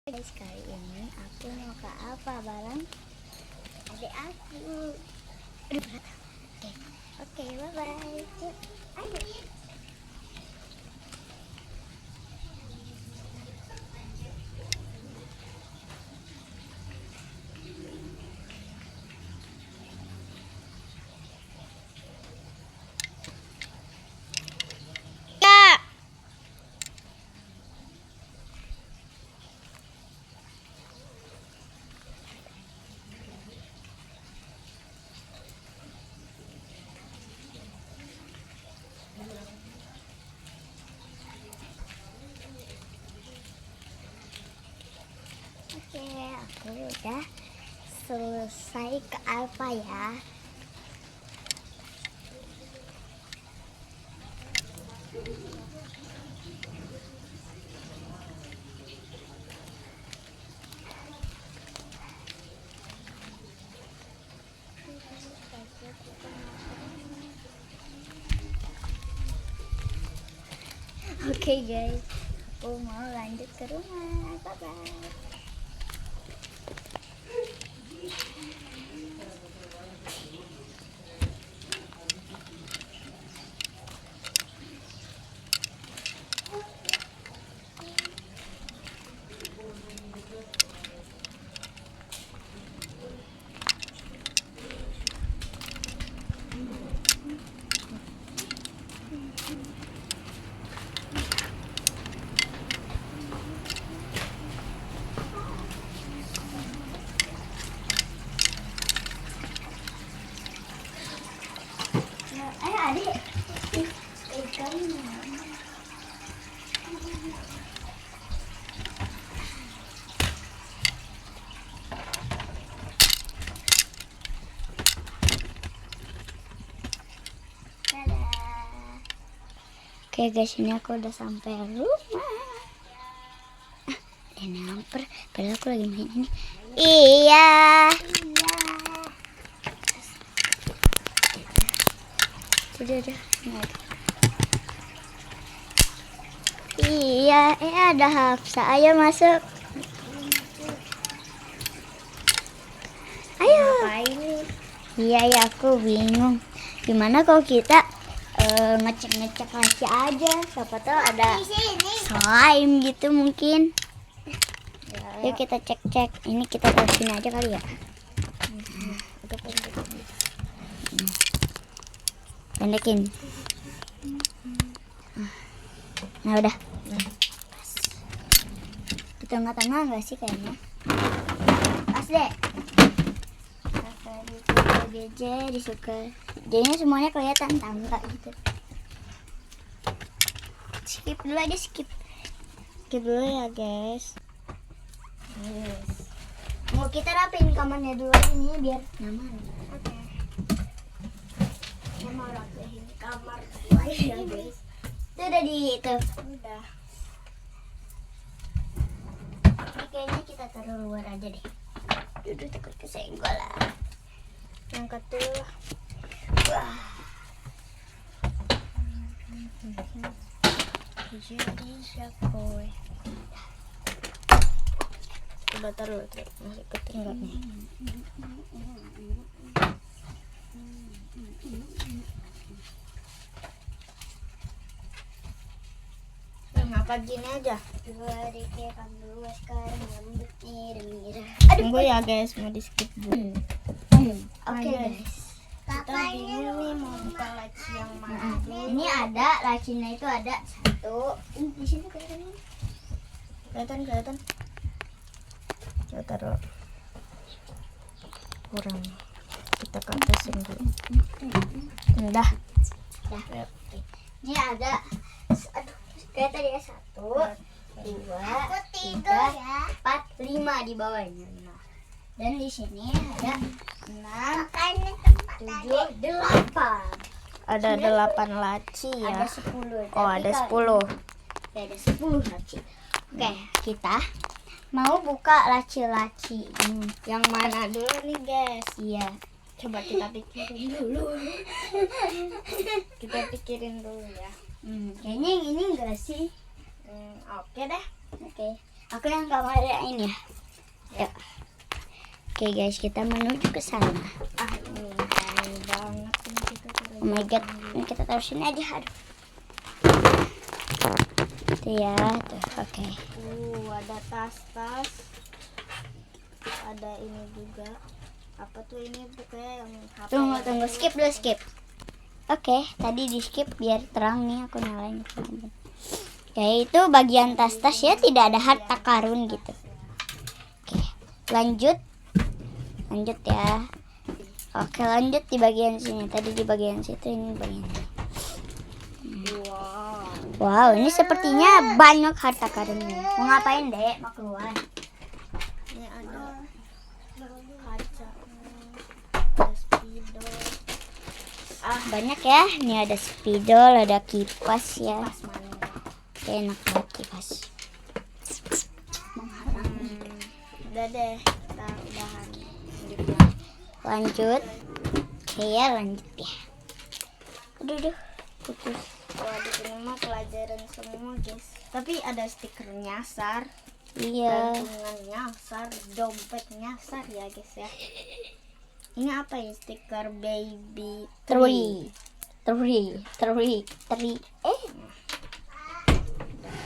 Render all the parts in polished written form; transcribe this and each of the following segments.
Guys, kali ini aku mau ke apa bareng adik aku. Aduh berat. Oke, bye bye. Ayo. Oke, aku udah selesai ke Alfa ya. Oke guys, aku mau lanjut ke rumah. Bye bye. Ayo adik, ikan. Dadah. Oke guys, ini aku udah sampai rumah. Dia nyamper, padahal aku lagi main ini. Iya. Udah. Iya, ada Hafsa. Ayo masuk. Ayo. Iya ya, aku bingung. Gimana kalau kita ngecek laci aja? Siapa tahu ada slime gitu mungkin. Yuk kita cek. Ini kita taruhin aja kali ya. Pendekin. Nah udah. Di tengah-tengah nggak sih kayaknya? Pas deh. Disuka. Jadinya semuanya kelihatan tangga gitu. Skip dulu aja, skip dulu ya guys. Yes. Mau kita rapiin kamarnya dulu ini biar nyaman. Oke. Saya mau rapiin kamar lagi ya guys. Itu udah itu. Udah. Ini kayaknya kita taruh luar aja deh. Duduk takut kesenggol lah. Angkat dulu. Wah. Jadi siapa? Coba taruh masih ketinggalan nih. Ngapa gini aja? Dua rekam dulu sekarang rambut nih. Tunggu ya guys, mau di skip dulu. Oke guys. Kita bingung nih mau buka laci yang mana. Ini ada lacinya itu ada satu. Di sini Kelihatan. Kita taruh kurang. Kita ke atasnya dulu. Udah. Ya. Ini ada. Aduh, kayak tadi ya 1, 2, 3, 4, 5 di bawahnya. Dan di sini ada 6, 7, 8. Ada 8 laci ya. Ada 10. Oh, ada 10. Ya, ada 10 laci. Oke, kita mau buka laci-laci. Yang mana dulu nih guys? Iya. Coba kita pikirin dulu. Kita pikirin dulu ya. Kayaknya yang ini enggak sih? Oke deh. Oke. Aku yang kamerain ya. Ya. Oke guys, kita menuju ke sana. Ini aneh banget ini kita Oh my god, ini kita taruh sini aja. Aduh. Itu ya, tuh. Oke. Ada tas-tas. Ada ini juga. Apa tuh ini pokoknya yang HP. Tunggu, skip dulu, skip. Oke, tadi di skip biar terang nih, aku nyalain. Oke, itu bagian tas-tas ya, tidak ada harta karun gitu. Oke, lanjut ya. Oke, lanjut di bagian sini. Tadi di bagian situ, ini bagian ini. Wow, ini sepertinya banyak harta karunnya. Mau ngapain, Dek? Mau keluar? Ini ada kaca. Ada spidol. Banyak ya. Ini ada spidol, ada kipas ya. Pas mana? Oke, enak banget kipas. Udah deh, kita udahan. Lanjut. Oke ya, lanjut ya. Aduh, putus. Wah, di sini mah pelajaran semua guys. Tapi ada stiker nyasar, Iya. gantungan nyasar, dompet nyasar ya guys ya. Ini apa ya, stiker baby Three.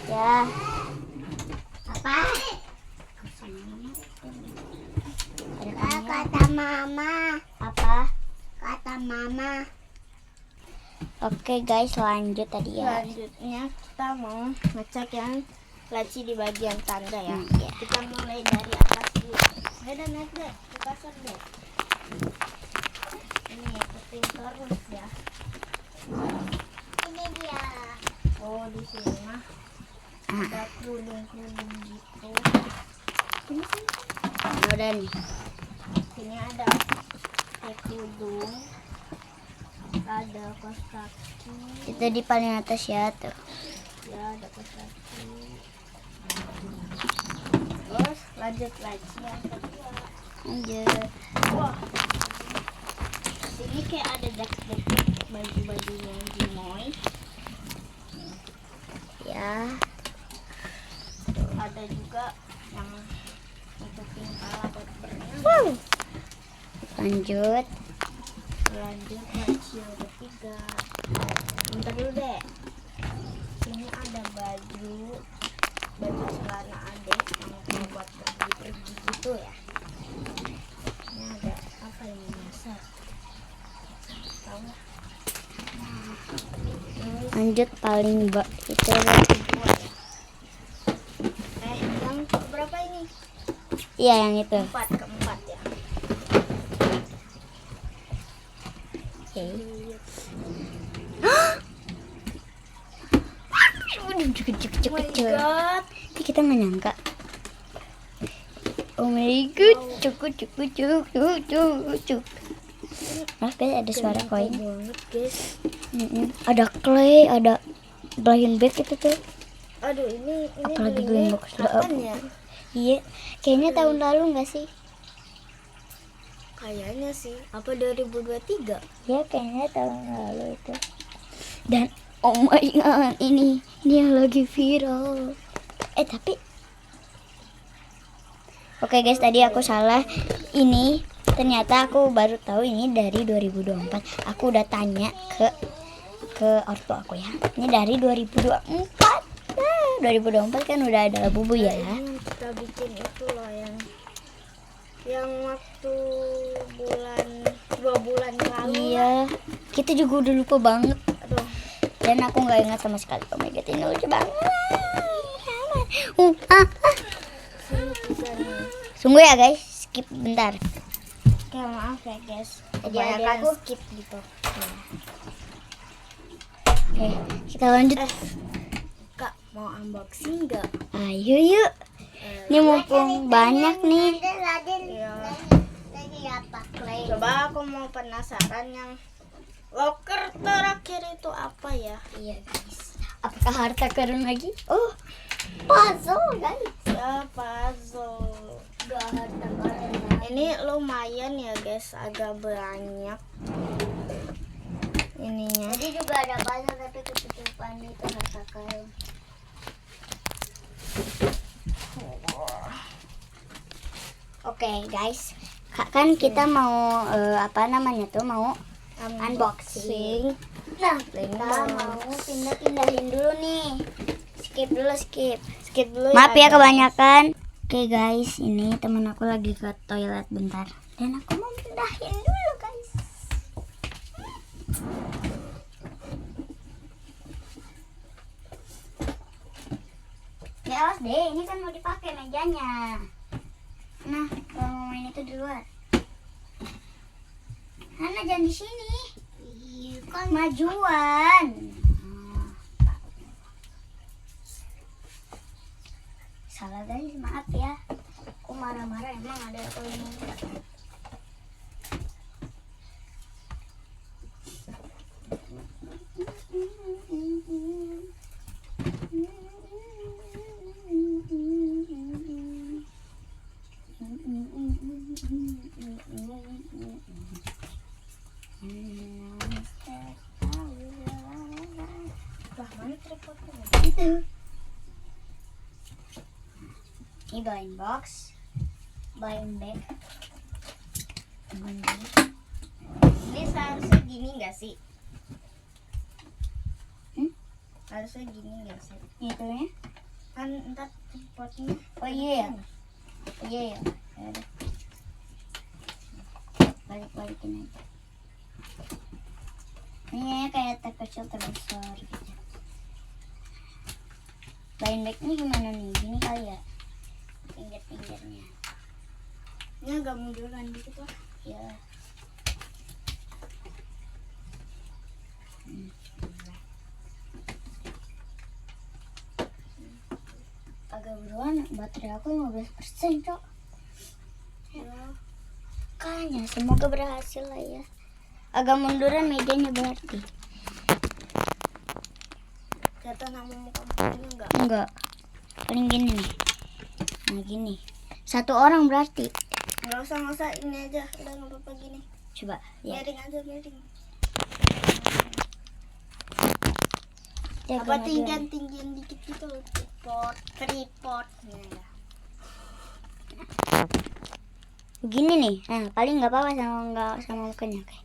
Ya. Apa? Kata mama. Apa? Kata mama. Oke guys, lanjut tadi ya. Selanjutnya kita mau ngecek yang laci di bagian tanda ya. Iya. Kita mulai dari atas dulu. Ayo naik deh, ke kasar deh. Ini ikutin terus ya. Ini dia. Oh, di sini mah ada kerudung-kerudung gitu. Udah nih. Sini ada kerudung, ada kaos kaki. Itu di paling atas ya tuh. Ya, ada kaos kaki. Terus lanjut lagi yang kedua. Lanjut. Wah, sini kayak ada jaket baju-bajunya Jimoy. Ya. Ada juga yang nutupin kepala buat berenang. Lanjut. Lanjut laci yang ketiga. Bentar dulu deh. Sini ada baju celana adik yang buat pergi-pergi gitu ya. Ini ada apa ini, nyasar? Tahu nggak? Lanjut paling itu. Dua ya. Yang berapa ini? Iya, yang itu. Keempat ya. Oke. Oh my god. Kita nggak nyangka. Oh my god, cuk. Maaf guys, ada suara koin. Banget guys. Ada clay, ada blind bag itu tuh. Aduh, ini Apalagi belinya green box. kapan ya? Iya, kayaknya tahun lalu nggak sih? Kayaknya sih. Apa 2023? Ya kayaknya tahun lalu itu. Dan oh my god, ini yang lagi viral. Tapi oke guys, tadi aku salah. Ini ternyata aku baru tahu ini dari 2024. Aku udah tanya ke ortu aku ya. Ini dari 2024. Nah, 2024 kan udah ada bubu ya. Ini yang kita bikin itu loh, yang waktu 2 bulan yang lalu. Iya, kita juga udah lupa banget. Aduh, Dan aku nggak ingat sama sekali. Oh my god, ini lucu banget. sini juga nih. Sungguh ya guys, skip bentar. Oke, maaf ya guys. Jadi Kebanyakan aku skip gitu. Oke, kita lanjut. Kak, mau unboxing nggak? Ayo yuk. Ini mumpung banyak nih. Iya. Coba aku mau penasaran yang loker terakhir itu apa ya? Iya guys. Apakah harta karun lagi? Oh, puzzle guys. Ya, puzzle. Gak harta karun. Ini lumayan ya guys, agak banyak ininya. Tadi juga ada puzzle tapi ketutupan itu harta karun. Oke guys, kan kita mau apa namanya tuh, mau unboxing. Nah, kita mau pindahin dulu nih. Skip dulu. Maaf ya kebanyakan. Oke guys, ini temen aku lagi ke toilet bentar dan aku mau pindahin dulu guys. Ya awas deh, ini kan mau dipakai mejanya. Nah, kalau mau main itu di luar. Hana jangan di sini. Kan majuan. Salah guys, maaf ya. Aku marah-marah emang ada apa ini. Lah, mana tripodnya? Itu. Ini blind box, blind bag. Ini seharusnya gini nggak sih? Harusnya gini nggak sih? Itu ya? Kan ntar tripodnya. Oh iya ya. Iya ya. Ya udah. Balik-balikin aja. Ini kayak terkecil terbesar gitu. Blind bagnya gimana nih? Gini kali ya? Pinggir-pinggirnya. Ini agak munduran dikit lah. Ya. Agak buruan, baterai aku 15%, Cok. Ya. Makanya semoga berhasil lah ya. Agak munduran mejanya berarti. Kelihatan sama muka-mukanya enggak? Enggak. Paling gini nih. Nah gini. Satu orang berarti. Nggak usah ini aja. Udah nggak apa-apa gini. Coba ya. Miring aja, miring. Jaga Apa majuan. tinggian dikit gitu loh. Tripod. Ya. Begini nih. Nah paling nggak apa-apa sama mukanya. Oke.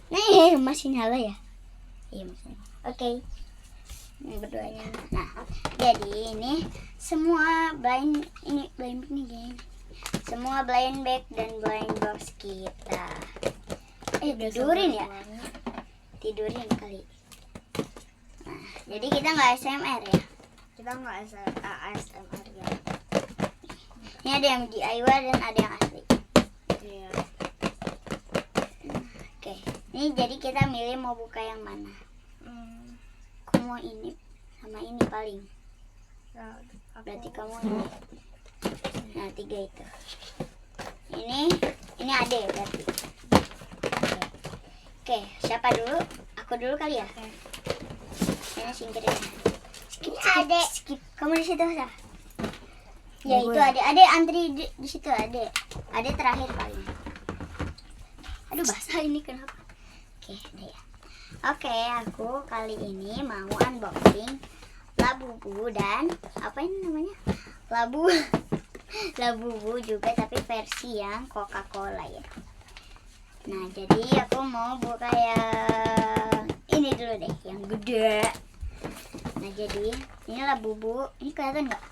Nih masih nyala ya. Iya masih nyala. Oke. Ini berduanya. Nah jadi ini semua blind bag gini. Semua blind bag dan blind box kita. Tidurin ya? Tidurin kali. Nah, jadi kita nggak ASMR ya? Kita nggak ASMR ya. Ini ada yang DIY dan ada yang asli. Iya. Oke, ini jadi kita milih mau buka yang mana. Aku mau ini sama ini paling. Ya, Berarti kamu ini. Nah 3 itu. Ini Ade berarti. Oke, siapa dulu? Aku dulu kali ya. Ini singkirin. Skip. Kamu di situ Sa. Ya itu Ade antri di situ Ade terakhir paling. Aduh basah ini kenapa? Oke deh ya. Oke, aku kali ini mau unboxing Labubu dan apa ini namanya? Labubu juga tapi versi yang Coca-Cola ya. Nah, jadi aku mau buka yang ini dulu deh, yang gede. Nah, jadi ini Labubu. Ini kelihatan nggak?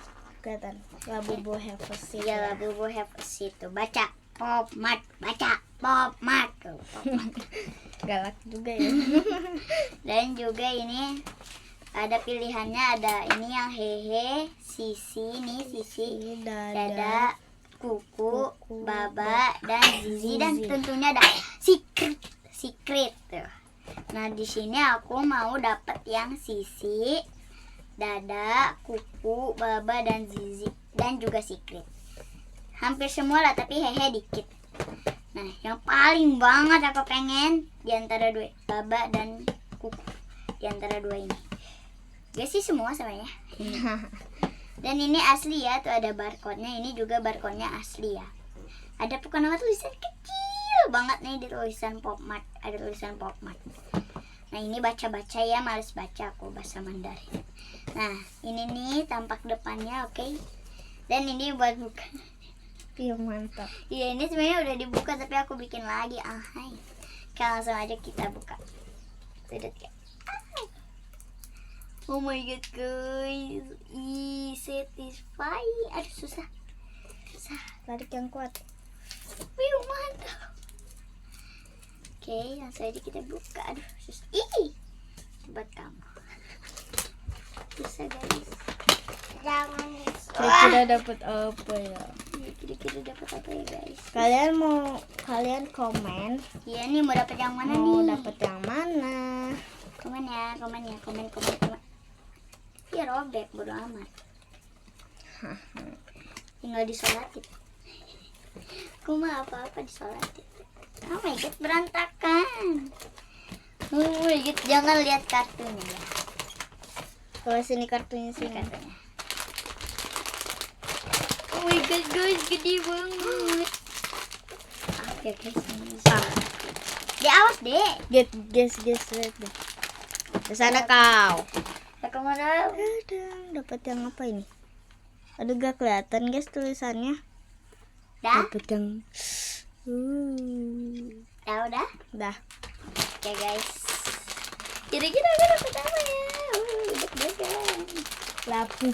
kelihatan. Labubu have a seat. Ya, Labubu have a seat tuh. Baca Pop Mart, baca Pop Mart tuh. Pop Mart. Galak juga ya. Dan juga ini ada pilihannya, ada ini yang hehe, sisi, dada, kuku, baba, dan zizi, dan tentunya ada secret tuh. Nah di sini aku mau dapat yang sisi, dada, kuku, baba, dan zizi, dan juga secret. Hampir semua lah tapi hehe dikit. Nah yang paling banget aku pengen di antara dua baba dan kuku, di antara dua ini. Gak sih semua semuanya. Dan ini asli ya, tuh ada barcode-nya. Ini juga barcode-nya asli ya. Ada pokoknya nama tulisan kecil banget nih di tulisan Pop Mart. Ada tulisan Pop Mart. Nah ini baca-baca ya, males baca aku bahasa Mandarin. Nah ini nih tampak depannya, oke. Dan ini buat buka. Iya mantap. Iya, ini sebenarnya udah dibuka tapi aku bikin lagi. Hai. Oke, langsung aja kita buka. Sedot ya. Oh my god guys. Ih, satisfying. Aduh, susah. Tarik yang kuat. Wih, mantap. Oke, langsung aja kita buka. Aduh, susah. Ih, buat kamu. Susah guys. Jangan. Kira-kira dapat apa ya? Kira-kira dapat apa ya guys? Kalian komen Iya nih, mau dapat yang mana mau nih? dapat yang mana? Komen ya, komen. Ya robek, bodo amat. Tinggal disolatin. Aku mah apa-apa disolatin. Oh my god, berantakan. Oh my god, jangan lihat kartunya ya. Kalau sini kartunya Ini sini. kartunya. Oh my god guys, gede banget. Oke guys, ini. Ya awas deh. Guys, lihat deh. Ke sana kau. Ya kemana? Dapat yang apa ini? Aduh, gak kelihatan guys tulisannya. Dah? Dapat yang Ya udah. dah. Oke guys. Kira-kira aku dapat apa ya? Deg-degan. Labu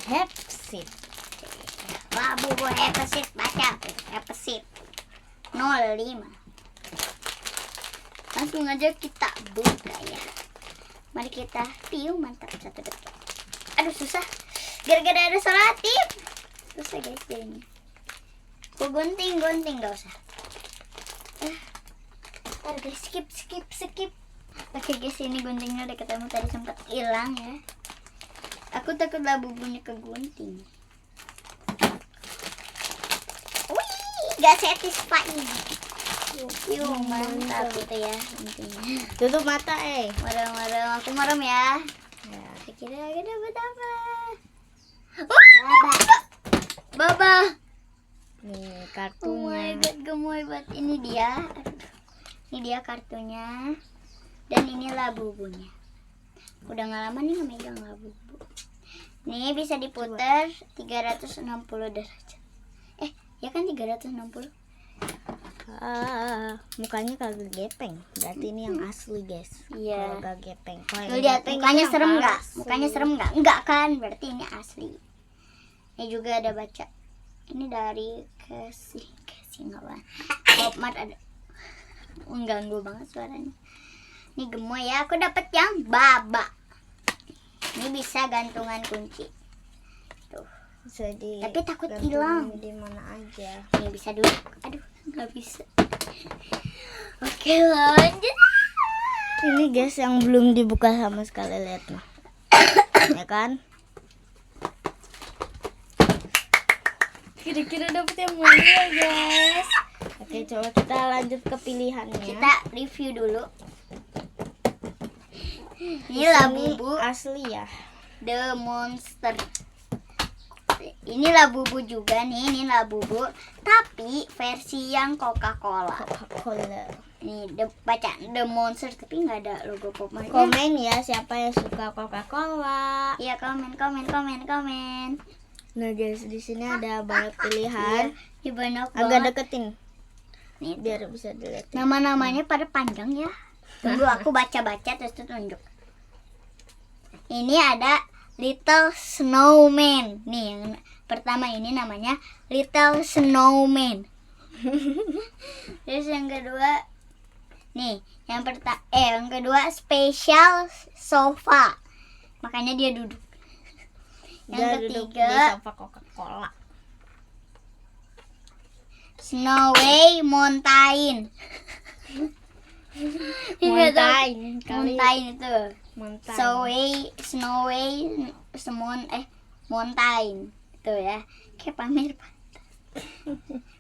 Hepsit. Wah, buku Hepesit, baca Hepesit 05. Langsung aja kita buka ya. Mari kita tiup, mantap. 1 detik. Aduh, susah. Gara-gara ada solatif. Susah guys jadinya. Aku gunting gak usah. Aduh guys, skip. Oke guys, ini guntingnya udah ketemu, tadi sempat hilang ya. Aku takut lah bubunya kegunting. Gak satisfying. Mantap gitu ya intinya. Tutup mata Merem, aku merem ya. Ya. Kira-kira dapat apa? Baba. Nih Oh my kartunya. god, gemoy banget. Ini dia. Ini dia kartunya. Dan inilah bubunya. Udah gak lama nih ngemegang bubu. Nih bisa diputar 360 derajat. Ya kan 360. Mukanya kagak gepeng. Berarti ini yang asli guys. Iya. Kalau gak gepeng. Kalau yang Tuh lihat gepeng mukanya ini yang serem nggak? palsu. Mukanya serem nggak? Enggak kan? Berarti ini asli. Ini juga ada baca. Ini dari Casey nggak apa? Popmart ada. Mengganggu banget suaranya. Ini gemoy ya. Aku dapat yang baba. Ini bisa gantungan kunci. Tuh. Bisa Tapi takut gantung hilang. di mana aja. Ini bisa dulu. Aduh, nggak bisa. Oke, lanjut. Ini guys yang belum dibuka sama sekali, lihat mah. Ya kan? Kira-kira dapet yang mana ya guys? Oke, coba kita lanjut ke pilihannya. Kita review dulu. Inilah Ini bubu asli ya. The Monster. Inilah bubu juga nih, inilah bubu, tapi versi yang Coca-Cola. Coca-Cola. Nih, baca The Monster tapi nggak ada logo Popmart. Komen ya siapa yang suka Coca-Cola. Iya, komen. Nah guys, di sini ada banyak pilihan. Iya, banyak Agak banget. deketin Nih, biar bisa dilihat. nama-namanya pada panjang ya. Tunggu aku baca-baca terus tuh tunjuk. Ini ada Little Snowman. Nih, yang pertama ini namanya Little Snowman. Terus yang kedua, nih, yang kedua Special Sofa. Makanya dia duduk. Yang Dia duduk di ketiga sofa Coca-Cola. Snowy Mountain. Mountain kali. Mountain itu. Mountain. Mountain itu ya, kayak pamer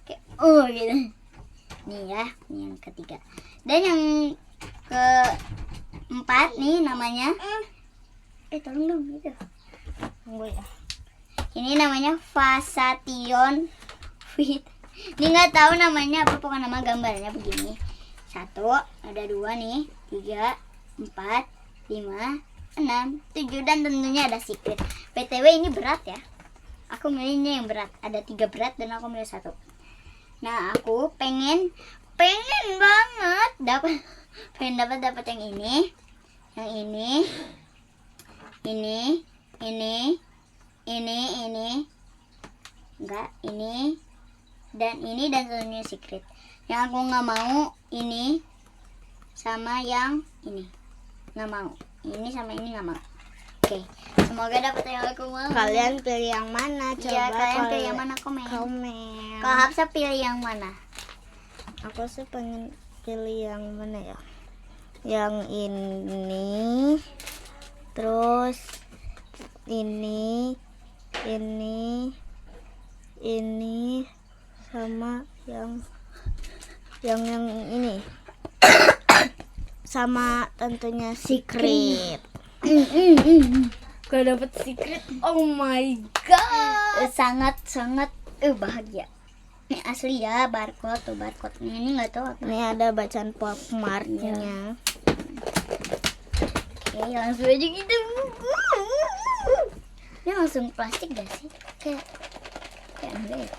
kayak gitu. Nih ya, ini yang ketiga. Dan yang keempat nih namanya tolong dong gitu. Tunggu ya. Ini namanya Fasation Fit. Ini nggak tahu namanya apa, pokoknya nama gambarnya begini. 1, ada 2 nih, 3, 4, 5, 6, 7 dan tentunya ada secret. BTW ini berat ya. Aku milihnya yang berat. Ada 3 berat dan aku milih 1. Nah, aku pengen banget dapat yang ini, yang ini, enggak, ini dan satunya secret. Yang aku nggak mau ini sama yang ini, nggak mau. Ini sama ini nggak mau. Oke, semoga dapat yang aku mau. Kalian pilih yang mana? Coba Iya, kalian pilih yang mana, komen. Kalau Hafsa pilih yang mana? Aku sih pengen pilih yang mana ya? Yang ini, terus ini, sama yang ini, sama tentunya secret. Kalau dapat secret, oh my god, sangat bahagia. Ini asli ya, barcode-nya ini nggak tahu apa. Ini ada bacaan Pokmartnya. Oke, langsung aja gitu. Ini langsung plastik gak sih? Kayak enggak ya?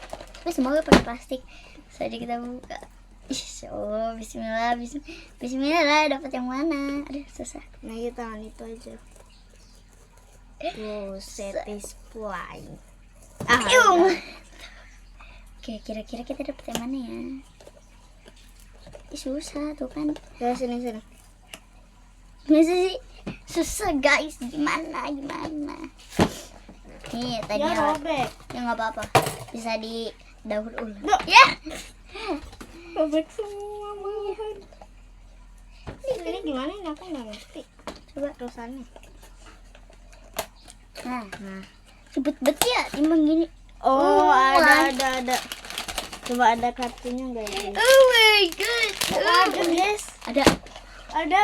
Tapi semoga pakai plastik. Jadi kita buka. Oh, bismillah lah, dapat yang mana? Aduh, susah. Nah, kita tangan itu aja. Oh, satisfying. Oke, kira-kira kita dapat yang mana ya? Susah tuh kan. Ya, sini. Masa sih? Susah guys, gimana? Nih, tadi robek. Ya nggak apa-apa. Bisa didaur ulang. Ya. Robek semua, Mahan. Ini gimana? Ini aku nggak ngerti. Coba terusannya. Nah. Cepet bet ya, timbang gini. Oh, ada. Coba ada kartunya nggak ya? Oh my god. Ada, guys. Ada.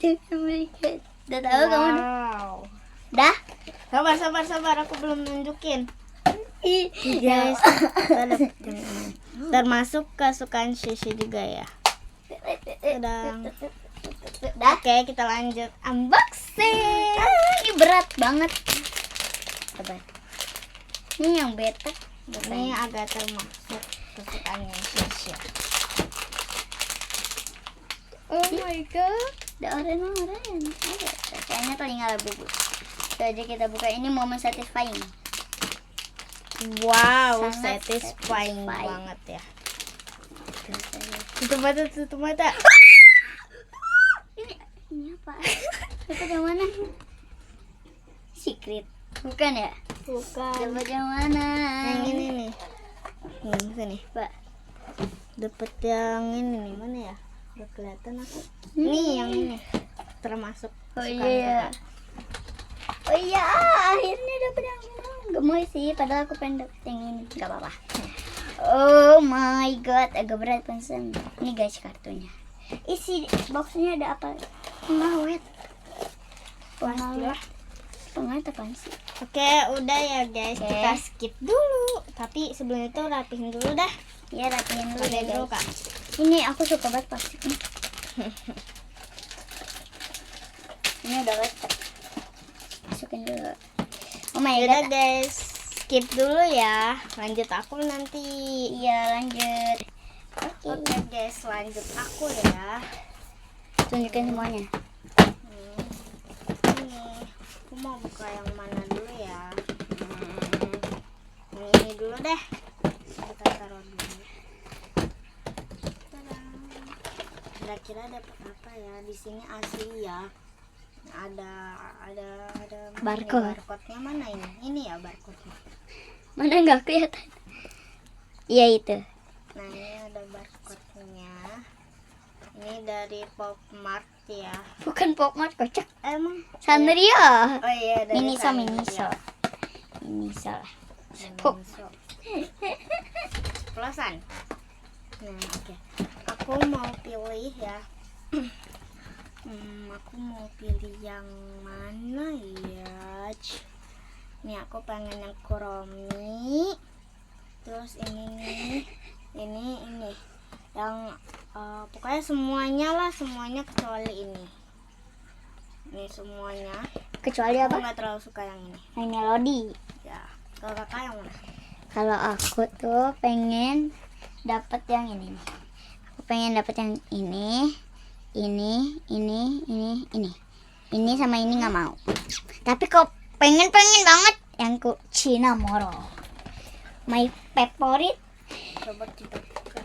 Oh my god. Udah tahu kamu? Wow. Dah? Sabar. Aku belum nunjukin. Guys, termasuk kesukaan Sisi juga ya. Sedang. Dah? Oke, kita lanjut. Unboxing. Ini berat banget. Sabar. Ini yang beta. Ini agak termasuk kesukaannya Sisi. Oh my god. Ada oren. Kayaknya tinggal bubuk. Aja kita buka, ini momen satisfying. Wow, Sangat satisfying satisfying banget ya. Tutup mata. Ini apa? Dapat yang mana? Secret. Bukan ya? Bukan. Dapat yang mana? Yang ini nih. Sini. Pak. Dapat yang ini nih, mana ya? Udah kelihatan aku. Nih yang ini. Termasuk Oh kesukaan iya. kakak. Oh iya, akhirnya dapat yang ini. Gemoy sih, padahal aku pengen dapet yang ini. Gak apa-apa. Oh my god, agak berat pensem. Ini guys kartunya. Isi boxnya ada apa? Pengawet. Pengawet apaan sih? Oke, udah ya guys. Oke. Kita skip dulu. Tapi sebelum itu rapihin dulu dah. Ya rapiin dulu Rapihin deh dulu, guys. Kak. Ini aku suka banget plastiknya. Ini udah lecek. Masukin dulu. Oh my Yaudah god. guys, skip dulu ya. Lanjut aku nanti. Iya lanjut. Oke guys, lanjut aku ya. Tunjukin semuanya. Ini, aku mau buka yang mana dulu ya? Yang ini dulu deh. Kita taruh dulu. Tadang. Kira-kira dapat apa ya? Di sini asli ya. Ada Barcode. Barcode-nya mana ini? Ini ya barcode-nya. Mana nggak kelihatan? Iya itu. Nah, ini ada barcode-nya. Ini dari Pokmart ya. Bukan Pokmart, kocak. Emang Sanrio. Oh iya, dari Miniso. Pop. Pelosan. Nah, oke. Aku mau pilih ya. Aku mau pilih yang mana ya? Nih aku pengen yang Kuromi. Terus ini nih, ini yang pokoknya semuanya kecuali ini. Ini semuanya. Kecuali Aku apa? nggak terlalu suka yang ini. Yang melodi. Ya. Kalau kakak yang mana? Kalau aku tuh pengen dapat yang ini nih. Aku pengen dapat yang ini. Ini sama ini nggak mau. Tapi kok pengen banget yang Cinnamoroll. My favorite. Coba kita buka.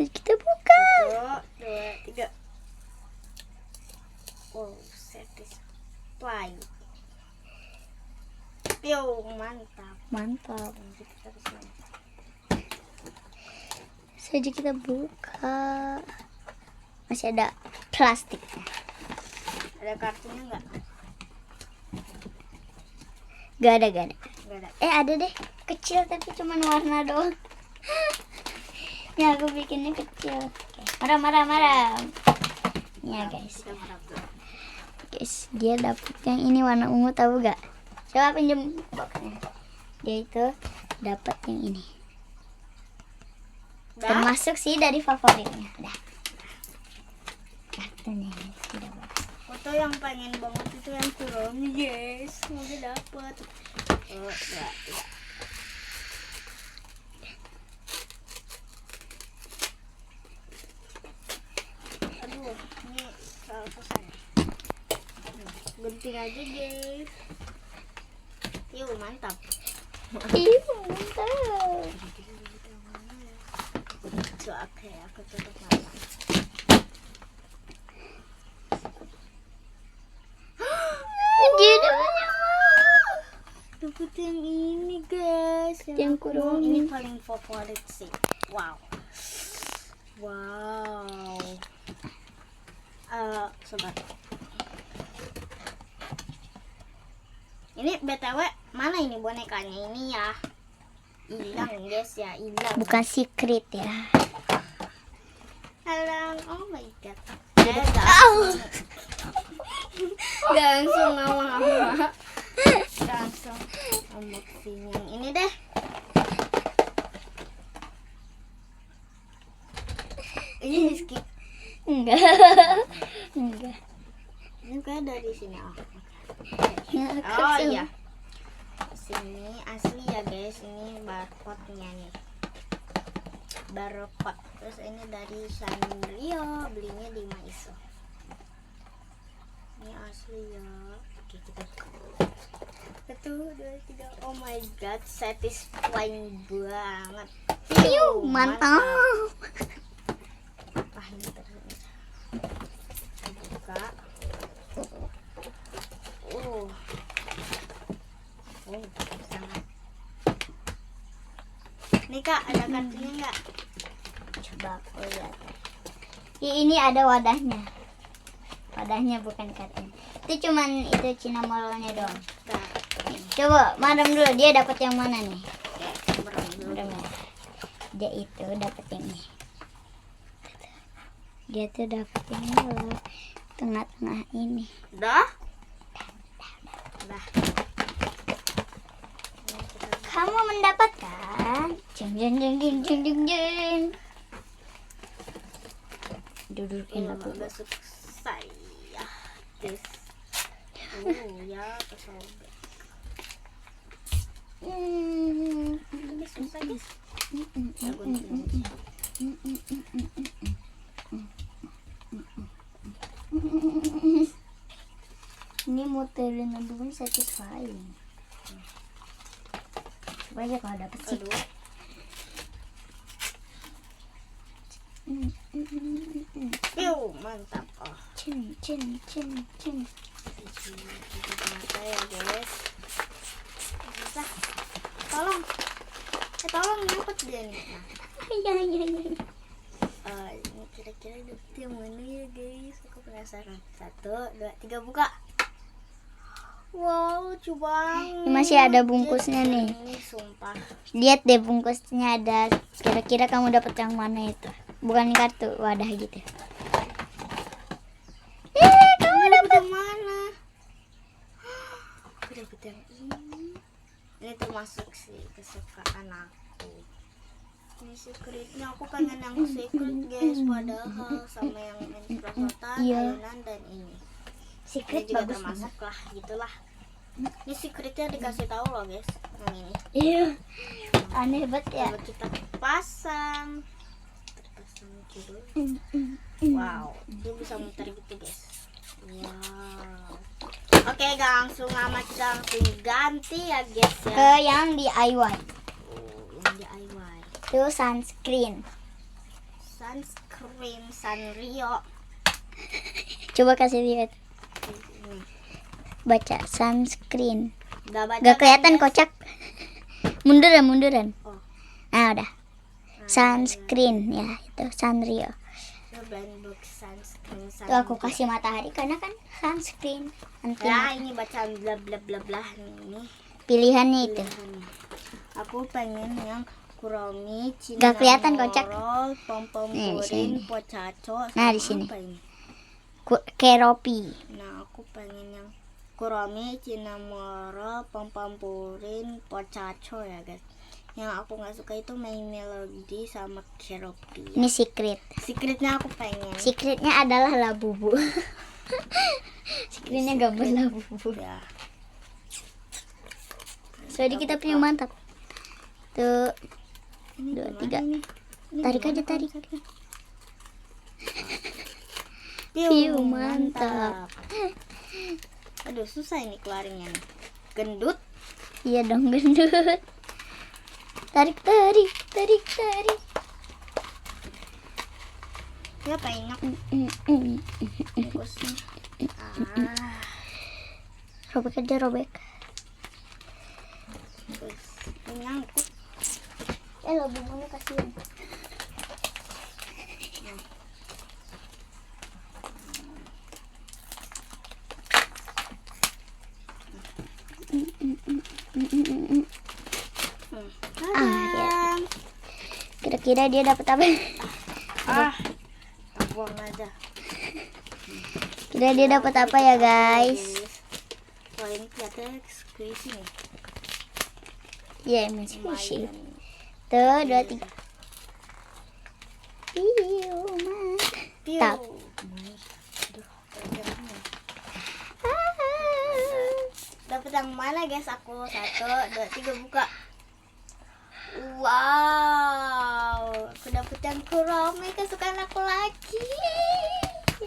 Kita buka. 1, 2, 3. Wow, satisfying. Yo, mantap. Mantap. Lanjut kita ke sini. Saja kita buka. Masih ada plastiknya. Ada kartunya nggak? Gak ada. Nggak ada. Ada deh. Kecil tapi cuman warna doang. Ya aku bikinnya kecil. Oke. Marah. Ya guys. Kita harap dulu. Guys, dia dapet yang ini warna ungu, tahu gak? Coba pinjem boxnya. Dia itu dapat yang ini. Termasuk sih dari favoritnya. Udah. Kartunya ini sudah bagus. Foto yang pengen banget itu yang turun. Yes, semoga dapet. Oh, enggak. Aduh, ini salah selesai. Genting aja guys. Yuk, mantap. Mantap. So, oke, aku tutup mata. Dia dapetnya. Dapet yang ini guys. Yang aku mau. kurung. Ini paling favorit sih. Wow. Sobat. Ini BTW mana ini bonekanya ini ya? Hilang guys ya, hilang. Bukan secret ya. Hilang. Oh my god. Au. Langsung ngawang-ngawang. Langsung unboxing yang ini deh. Ini skip. Enggak. Ini kayak dari sini. Ya, Oh kecil. iya. Sini asli ya guys, ini barcode-nya nih. Barcode. Terus ini dari Sanrio, belinya di Maiso. Ini asli ya. Oke, kita buka. 1, 2, 3. Oh my god, satisfying banget. Mantap. Ah, ini terus. Kita buka. Sangat. Nih kak, ada kartunya nggak? Coba aku lihat. Ini ada wadahnya. Wadahnya bukan kartunya. Itu cuman itu Cinnamorollnya doang. Nah, Coba madam dulu, dia dapat yang mana nih? berapa dulu? Madam ya. Dia itu dapat yang ini. Dia tuh dapat yang ini loh. Tengah-tengah ini. Udah? Udah. Kamu mendapatkan jeng. Dudukin Ini aku. udah selesai ya, guys. Ya, kesobek. Ini selesai guys. Ya, gunting. Ini muterin dulu satisfying. Coba aja kalau dapet sih. Aduh. Yuh, mantap. Oh, Cin. tutup mata ya guys. Bisa. Tolong nyangkut dia nih. Nah, Ya. ini kira-kira dapet yang mana ya guys? Aku penasaran. 1, 2, 3 buka. Wow, lucu banget. Ini masih ada bungkusnya nih. Ini sumpah. Lihat deh bungkusnya ada. Kira-kira kamu dapat yang mana itu? Bukan kartu, wadah gitu. Kamu dapet yang mana? Aku dapet yang ini. Ini termasuk sih kesukaan aku. Ini secretnya, aku pengen yang secret guys, padahal sama yang perosotan, Iya. ayunan dan ini. Ini Secret juga bagus termasuk banget. lah, gitulah. Ini secretnya dikasih tahu loh guys, yang ini. Iya. Aneh banget ya. Coba kita pasang. Terpasang dulu. Wow, dia bisa muter gitu guys. Wow. Oke, langsung amat kita langsung ganti ya guys ya. Ke yang DIY. Oh, yang DIY. Itu sunscreen. Sunscreen Sanrio. Coba kasih lihat. Ini. Baca sunscreen. Baca Gak kelihatan kan, guys? kocak. Munduran. Oh. Nah udah. Sunscreen ya itu Sanrio. Itu blind box sunscreen Tuh aku kasih matahari karena kan sunscreen. Anti Ya, ini baca bla bla bla bla ini. pilihannya itu. Pilihannya. Aku pengen yang Kuromi, Gak kelihatan, kocak. Pom-pom Nih, di purin, sini. pocaco, Nah, sama di sini. apa ini? Keropi. Nah, aku pengen yang Kuromi, Cinnamoro, pom-pom purin, pocaco ya guys. Yang aku nggak suka itu main melody sama Keropi. Ini secret. Secretnya aku pengen. Secretnya adalah labubu. Secretnya gambar labubu. Ya. Jadi kita punya mantap. Tuh. Ini 2, gimana 3. nih? Ini Tarik gimana aja, tarik. konsepnya? Piu, mantap. Aduh, susah ini keluarinnya nih. Gendut. Iya dong gendut. Tarik. Ya banyak bungkusnya. Robek. Terus nyangkut. Labubunya kasihan. Dadah. Kira-kira dia dapat apa? Buang aja. Kira dia dapat apa ya guys? Wah, ini kelihatannya squishy nih. Ya emang squishy. Lumayan. Tuh 2, 3. Piu, Piu. mantap. Aduh, dapat yang mana guys? Aku 1, 2, 3 buka. Wow, aku dapet yang Kuromi kesukaan aku lagi.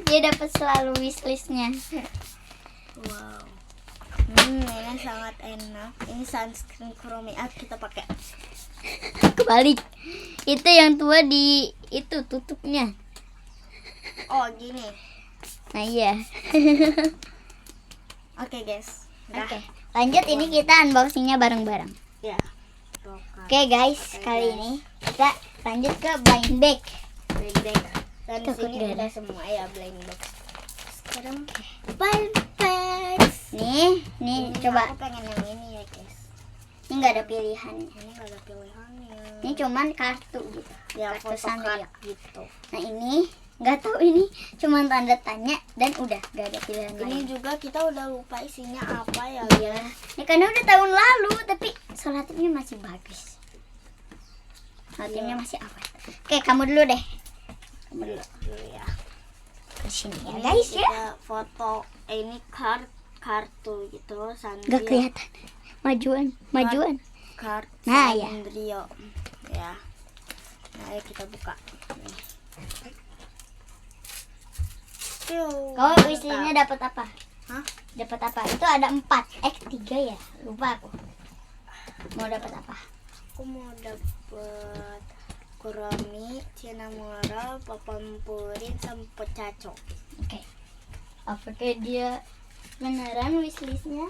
Dia dapat selalu wishlistnya. Wow. Ini sangat enak. Ini sunscreen Kuromi. Kita pakai. Kebalik. Itu yang tua di itu tutupnya. Oh, gini. Nah iya. Oke guys. Udah. Oke. Lanjut ini kita unboxingnya bareng-bareng. Ya. Oke guys, kali ini kita lanjut ke blind bag. Blind bag. Dan di Takut sini gak udah ada. semua ya blind box. Sekarang blind bags. Nih Ini coba. Aku pengen yang ini ya guys. Ini nggak ada pilihannya. Ini gak ada pilihannya. Ini cuman kartu gitu. Ya Kartu foto Sanrio. card gitu. Nah ini nggak tahu ini cuman tanda tanya dan udah nggak ada pilihan Ini lain. juga kita udah lupa isinya apa ya Iya. guys. Ini karena udah tahun lalu tapi solatifnya masih bagus. Solatifnya Iya. masih awet. Oke kamu dulu deh. Kamu dulu. Dulu ya. Ke sini ya Ini guys ya. kita foto ini kartu gitu Sanrio. Nggak kelihatan. Majuan. Kartu Nah, ya. Sanrio. Ya. Nah, ayo kita buka. Nih. Kau Mantap. wishlistnya dapat apa? Hah? Dapat apa? Itu ada 4. 3 ya. Lupa aku. Mau dapat apa? Aku mau dapet Kuromi, Cinnamoro, Popompurin, sama Pocaco. Oke. Apakah dia beneran wishlistnya?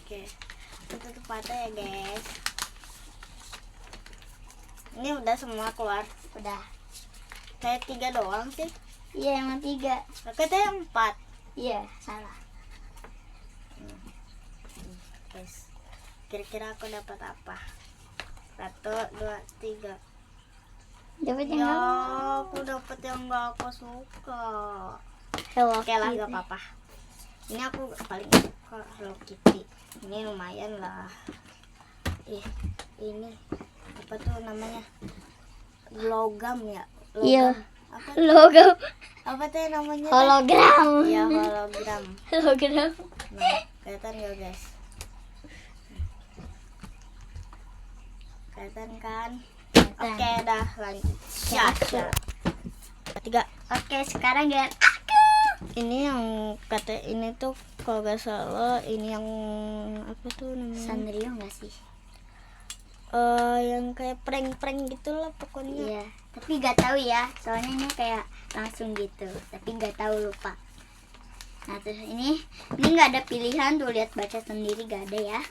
Oke. Kita tutup mata ya guys. Ini udah semua keluar. Udah. Kayak 3 doang sih. Iya emang 3. Katanya 4. Iya salah. Guys. Kira-kira aku dapat apa? 1, 2, 3. Dapat yang Ya, apa? aku dapat yang gak aku suka. Hello Oke lah, Kitty. gak apa-apa. Ini aku paling suka Hello Kitty. Ini lumayan lah. Ini apa tuh namanya? Logam ya? Logam. Iya. Apa, Logo apa tuh namanya? hologram. Ya, hologram. Hologram. Nah, Kelihatan gak guys? Kelihatan kan? Oke, dah lanjut. Satu, tiga. Oke, sekarang giliran Ini yang kata ini tuh kalau gak salah ini yang apa tuh namanya? Sanrio nggak sih? Yang kayak prank-prank gitulah pokoknya. Iya, tapi nggak tahu ya. Soalnya ini kayak langsung gitu, tapi nggak tahu, lupa. Nah terus ini nggak ada pilihan tuh, lihat baca sendiri gak ada ya.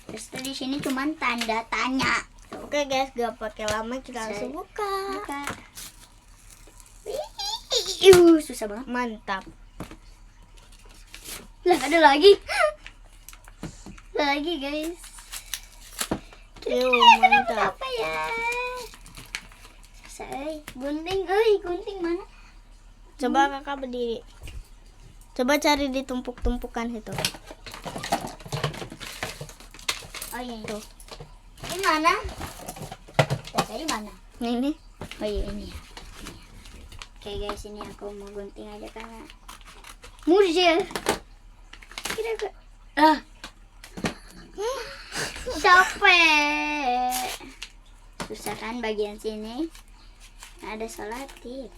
Terus tuh di sini cuman tanda tanya. Oke guys, gak pakai lama kita langsung buka. Buka. Susah banget. Mantap. Lah ada lagi. Ada lagi guys. Mantap. Apa ya? Say, gunting, gunting mana? Coba kakak berdiri. Coba cari di tumpuk-tumpukan itu. Oh iya itu. Ini mana? Tadi mana? Ini. Oh iya ini ya. Oke guys, ini aku mau gunting aja karena murjil. Kira-kira capek. Susah kan bagian sini? Ada solatif.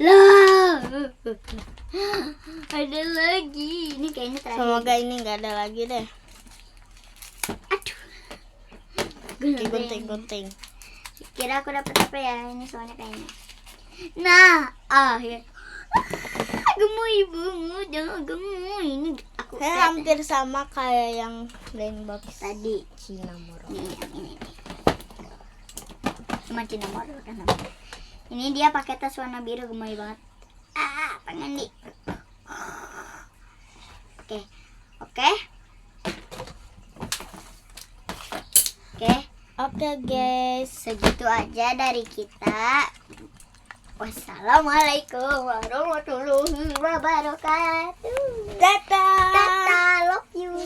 Lah, ada lagi. Ini kayaknya terakhir. Semoga ini nggak ada lagi deh. Aduh. Gunting-gunting. Kira aku dapat apa ya? Ini soalnya kayaknya. Nah, ya. Gemoy bungu, jangan gemoy. Ini aku Hampir sama kayak yang lain box tadi. Cinnamoroll. Nih, yang ini nih. Cuma Cinnamoroll kan namanya. Ini dia pakai tas warna biru, gemoy banget. Pengen nih. Oke. Oke guys, Segitu aja dari kita. Wassalamualaikum warahmatullahi wabarakatuh. dadah. Tata, love you.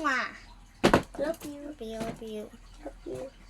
Love you. Love you. Love you.